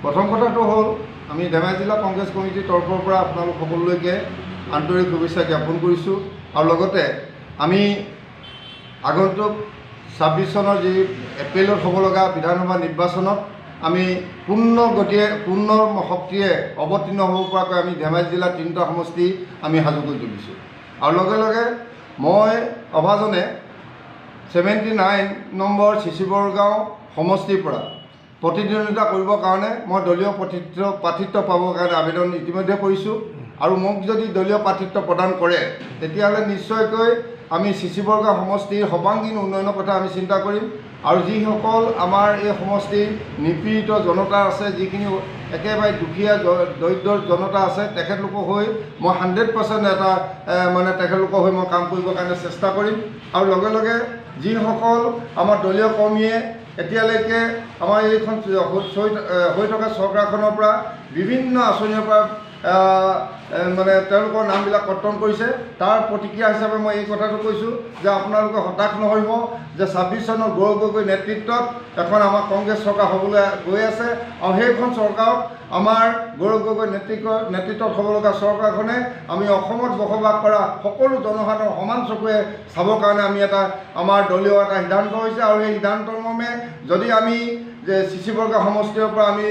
প্ৰথম কথাটো হ'ল আমি ধেমাজি জিলা কংগ্ৰেছ কমিটিৰ তৰফৰ পৰা আপোনালোক সকলোলৈকে আন্তৰিক শুভেচ্ছা জ্ঞাপন কৰিছোঁ আৰু লগতে আমি আগন্তুক 26 চনৰ যি এপ্ৰিলত হ'ব লগা বিধানসভা নিৰ্বাচনত আমি পূৰ্ণ গতিয়ে পূৰ্ণ শক্তিৰে অৱতীৰ্ণ হ'ব পৰাকৈ আমি ধেমাজি জিলাৰ 3টা সমষ্টি আমি সাজু কৰি তুলিছোঁ আৰু লগে লগে মই অভাজনে 79 নম্বৰ চিচিবৰগাঁও সমষ্টিৰ পৰা প্ৰতিদ্বন্দ্বিতা কৰিবৰ কাৰণে মই দলীয় প্ৰাৰ্থিত্ব পাবৰ কাৰণে আবেদন ইতিমধ্যে কৰিছোঁ আৰু মোক যদি দলীয় প্ৰাৰ্থিত্ব প্ৰদান কৰে তেতিয়াহ'লে নিশ্চয়কৈ আমি চিচিবৰগাঁও সমষ্টিৰ সৰ্বাংগীন উন্নয়নৰ কথা আমি চিন্তা কৰিম আৰু যিসকল আমাৰ এই সমষ্টিৰ নিপীড়িত জনতা আছে যিখিনি একেবাৰে দুখীয়া দৰিদ্ৰ জনতা আছে তেখেতলোকৰ হৈ মই 100% এটা মানে তেখেতলোকৰ হৈ মই কাম কৰিবৰ কাৰণে চেষ্টা কৰিম আৰু লগে লগে যিসকল আমাৰ দলীয় কৰ্মীয়ে এতিয়ালৈকে আমাৰ এইখন হৈ থকা চৰকাৰখনৰ পৰা বিভিন্ন আঁচনিৰ পৰা মানে তেওঁলোকৰ নামবিলাক কৰ্তন কৰিছে তাৰ প্ৰতিক্ৰিয়া হিচাপে মই এই কথাটো কৈছোঁ যে আপোনালোকে হতাশ নহ'ব যে 26 চনৰ গৌৰৱ গগৈ নেতৃত্বত এখন আমাৰ কংগ্ৰেছ চৰকাৰ হ'বলৈ গৈ আছে আৰু সেইখন চৰকাৰক আমাৰ গৌৰৱ গগৈ নেতৃত্বত হ'ব লগা চৰকাৰখনে আমি অসমত বসবাস কৰা সকলো জনসাধাৰণ সমান চকুৰে চাবৰ কাৰণে আমি আমাৰ দলীয় এটা সিদ্ধান্ত হৈছে আৰু এই সিদ্ধান্তৰ মৰ্মে যদি আমি যে চিচিবৰগাঁও সমষ্টিৰ পৰা আমি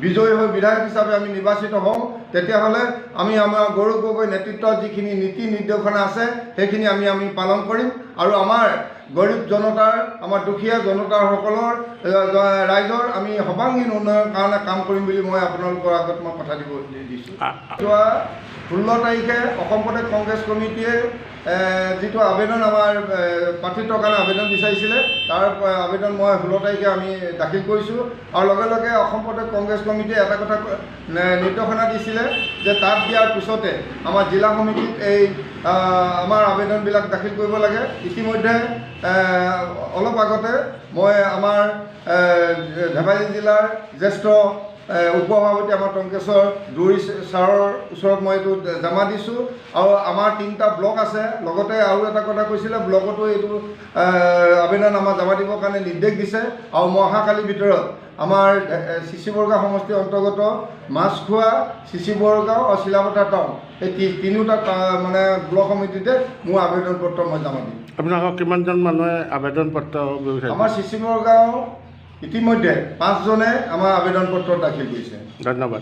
বিজয়ী হৈ বিধায়ক হিচাপে আমি নিৰ্বাচিত হওঁ তেতিয়াহ'লে আমি আমাৰ গৌৰৱ গগৈ নেতৃত্বত যিখিনি নীতি নিৰ্দেশনা আছে সেইখিনি আমি পালন কৰিম আৰু আমাৰ গৰীব জনতাৰ আমাৰ দুখীয়া জনতাসকলৰ ৰাইজৰ আমি সৰ্বাংগীন উন্নয়নৰ কাৰণে কাম কৰিম বুলি মই আপোনালোকৰ আগত মই কথা দিছোঁ। যোৱা 16 তাৰিখে অসম প্ৰদেশ কংগ্ৰেছ কমিটিয়ে যিটো আবেদন আমাৰ প্ৰাৰ্থিত্বৰ কাৰণে আবেদন বিচাৰিছিলে তাৰ আবেদন মই 16 তাৰিখে আমি দাখিল কৰিছোঁ আৰু লগে লগে অসম প্ৰদেশ কংগ্ৰেছ কমিটিয়ে এটা কথা নিৰ্দেশনা দিছিলে যে তাত দিয়াৰ পিছতে আমাৰ জিলা সমিতিত এই আমাৰ আবেদনবিলাক দাখিল কৰিব লাগে। ইতিমধ্যে অলপ আগতে মই আমাৰ ধেমাজি জিলাৰ জ্যেষ্ঠ উপসভাপতি আমাৰ টংকেশ্বৰ দুৰী ছাৰৰ ওচৰত মই এইটো জমা দিছোঁ আৰু আমাৰ 3টা ব্লক আছে লগতে আৰু এটা কথা কৈছিলে ব্লকতো এইটো আবেদন আমাৰ জমা দিবৰ কাৰণে নিৰ্দেশ দিছে আৰু মই অহাকালিৰ ভিতৰত আমাৰ চিচিবৰগাঁও সমষ্টিৰ অন্তৰ্গত মাছখোৱা চিচিবৰগাঁও আৰু চিলাপথাৰ টাউন এই 3টা মানে ব্লক সমিতিতে মোৰ আবেদন পত্ৰ মই জমা দিম। আপোনালোকক কিমানজন মানুহে আবেদন পত্ৰ আমাৰ চিচিবৰগাঁও ইতিমধ্যে 5জনে আমাৰ আবেদন পত্ৰ দাখিল কৰিছে। ধন্যবাদ।